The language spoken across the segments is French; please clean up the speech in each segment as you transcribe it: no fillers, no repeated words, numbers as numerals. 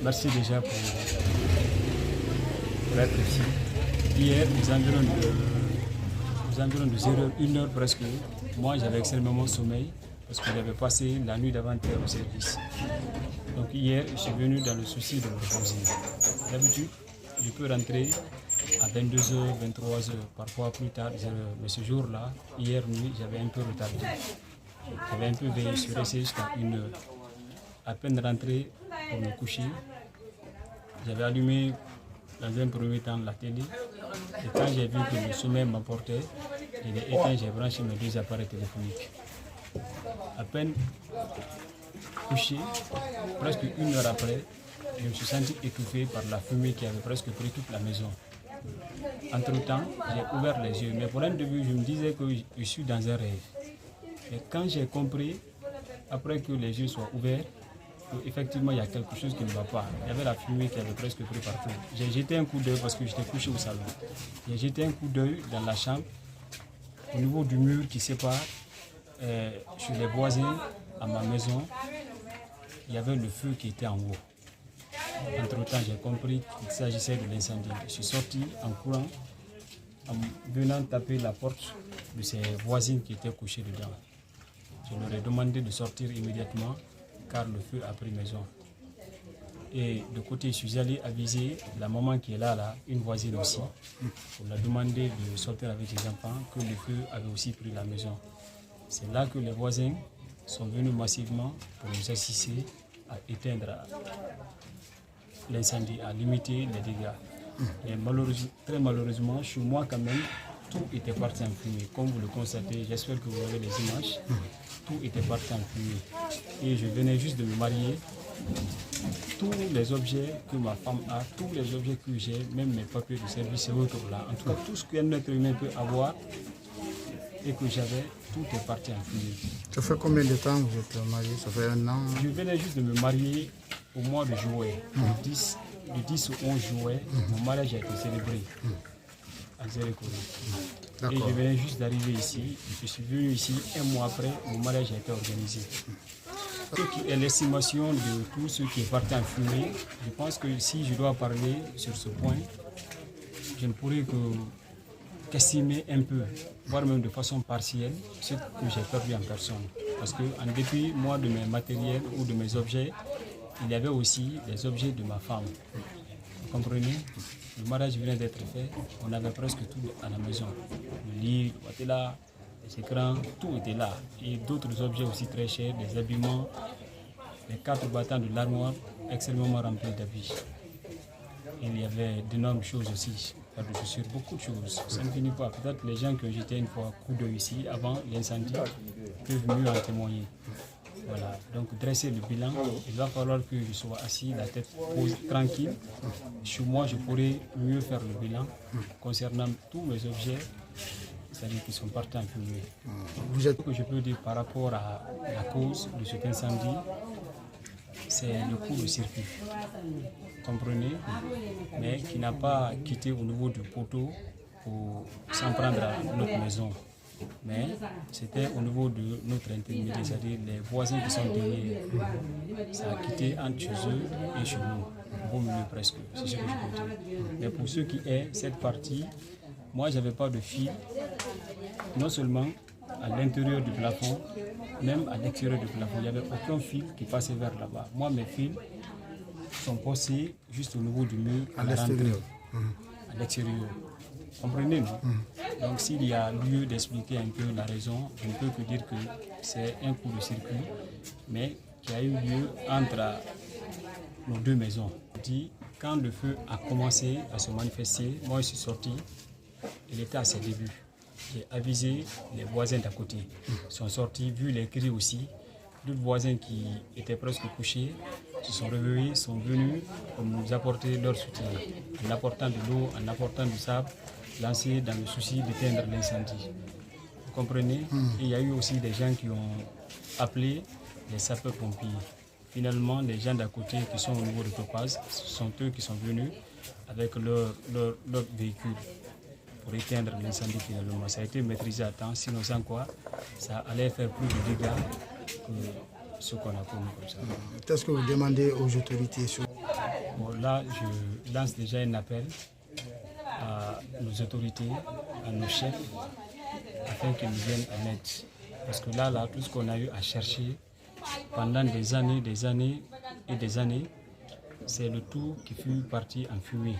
Merci déjà pour être ici. Hier, aux environs de 1 heure presque, moi j'avais extrêmement sommeil parce que j'avais passé la nuit d'avant-hier au service. Donc hier, je suis venu dans le souci de me reposer. D'habitude, je peux rentrer à 22h, 23h, parfois plus tard, mais ce jour-là, hier nuit, j'avais un peu retardé. J'avais un peu veillé, je suis resté jusqu'à 1 heure. À peine rentré pour me coucher, j'avais allumé dans un premier temps la télé. Et quand j'ai vu que le sommeil m'emportait, je l'ai éteint, j'ai branché mes 2 appareils téléphoniques. À peine couché, presque 1 heure après, je me suis senti étouffé par la fumée qui avait presque pris toute la maison. Entre-temps, j'ai ouvert les yeux, mais pour un début, je me disais que je suis dans un rêve. Et quand j'ai compris, après que les yeux soient ouverts, qu'effectivement il y a quelque chose qui ne va pas. Il y avait la fumée qui avait presque pris partout. J'ai jeté un coup d'œil parce que j'étais couché au salon. J'ai jeté un coup d'œil dans la chambre, au niveau du mur qui sépare, sur les voisins à ma maison, il y avait le feu qui était en haut. Entre-temps, j'ai compris qu'il s'agissait de l'incendie. Je suis sorti en courant, en venant taper la porte de ces voisines qui étaient couchées dedans. Je leur ai demandé de sortir immédiatement car le feu a pris maison. Et de côté, je suis allé aviser la maman qui est là, une voisine aussi, pour la demander de sortir avec les enfants, que le feu avait aussi pris la maison. C'est là que les voisins sont venus massivement pour nous assister à éteindre l'incendie, à limiter les dégâts. Et très malheureusement, chez moi quand même, tout était parti en fumée. Comme vous le constatez, j'espère que vous avez les images, tout était parti en fumée. Et je venais juste de me marier. Tous les objets que ma femme a, tous les objets que j'ai, même mes papiers de service et autres là, en tout cas tout ce qu'un être humain peut avoir et que j'avais, tout est parti en fumée. Ça fait combien de temps que vous êtes marié? Ça fait 1 an? Je venais juste de me marier au mois de juillet, du 10 au 11 juillet, mon mariage a été célébré à Zérékourou. Et je venais juste d'arriver ici, je suis venu ici 1 mois après, mon mariage a été organisé. Ce qui est l'estimation de tout ce qui est parti en fumée, je pense que si je dois parler sur ce point, je ne pourrais qu'estimer un peu, voire même de façon partielle, ce que j'ai perdu en personne. Parce qu'en dépit, moi, de mes matériels ou de mes objets, il y avait aussi des objets de ma femme. Vous comprenez? Le mariage venait d'être fait, on avait presque tout à la maison. Le lit, le matelas, les écrans, tout était là. Et d'autres objets aussi très chers, des habillements, les 4 battants de l'armoire extrêmement remplis d'habits. Il y avait d'énormes choses aussi, pas de chaussures, beaucoup de choses. Ça ne finit pas. Peut-être les gens qui ont jeté une fois coup d'œil ici avant l'incendie peuvent mieux en témoigner. Voilà, donc dresser le bilan, il va falloir que je sois assis, la tête posée, tranquille. Chez moi, je pourrais mieux faire le bilan concernant tous mes objets, c'est-à-dire qui sont partis en fumée. Ce que je peux dire par rapport à la cause de cet incendie, c'est le coup de circuit, comprenez, mais qui n'a pas quitté au niveau du poteau pour s'en prendre à notre maison. Mais c'était au niveau de notre intermédiaire, c'est-à-dire les voisins qui sont derrière. Ça a quitté entre chez eux et chez nous, au milieu presque, c'est ce que je peux dire. Mais pour ce qui est, cette partie, moi je n'avais pas de fil, non seulement à l'intérieur du plafond, même à l'extérieur du plafond, il n'y avait aucun fil qui passait vers là-bas. Moi mes fils sont posés juste au niveau du mur, à l'extérieur. À l'extérieur. Comprenez-vous? Donc s'il y a lieu d'expliquer un peu la raison, je ne peux que dire que c'est un coup de circuit, mais qui a eu lieu entre nos 2 maisons. Quand le feu a commencé à se manifester, moi je suis sorti, il était à ses débuts. J'ai avisé les voisins d'à côté. Ils sont sortis, vu les cris aussi. D'autres voisins qui étaient presque couchés se sont réveillés, sont venus pour nous apporter leur soutien, en apportant de l'eau, en apportant du sable, lancé dans le souci d'éteindre l'incendie. Vous comprenez? Et il y a eu aussi des gens qui ont appelé les sapeurs-pompiers. Finalement, les gens d'à côté qui sont au niveau de Topaz, ce sont eux qui sont venus avec leur véhicule pour éteindre l'incendie finalement. Ça a été maîtrisé à temps, sinon sans quoi, ça allait faire plus de dégâts que ce qu'on a connu comme ça. Qu'est-ce que vous demandez aux autorités? Bon, là, je lance déjà un appel à nos autorités, à nos chefs, afin qu'ils nous viennent en aide. Parce que là, tout ce qu'on a eu à chercher pendant des années et des années, c'est le tout qui fut parti en fumée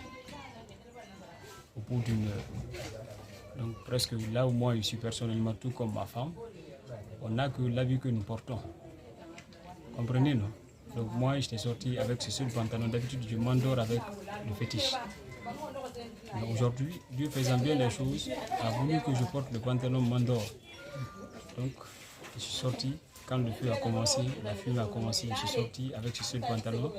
au bout d'une heure. Donc presque là où moi je suis personnellement, tout comme ma femme, on n'a que l'avis que nous portons. Comprenez, non? Donc moi j'étais sorti avec ce seul pantalon. D'habitude je m'endors avec le fétiche. Mais aujourd'hui, Dieu faisant bien les choses, a voulu que je porte le pantalon m'endors. Donc je suis sorti. Quand le feu a commencé, la fumée a commencé, je suis sorti avec ce seul pantalon.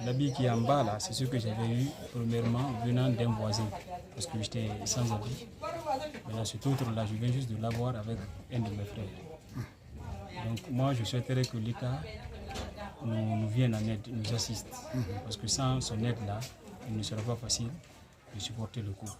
L'habit qui est en bas là, c'est ce que j'avais eu premièrement venant d'un voisin, parce que j'étais sans habit. Mais là, cet autre là, je viens juste de l'avoir avec un de mes frères. Donc moi, je souhaiterais que l'État nous vienne en aide, nous assiste, parce que sans son aide là, il ne sera pas facile de supporter le coup.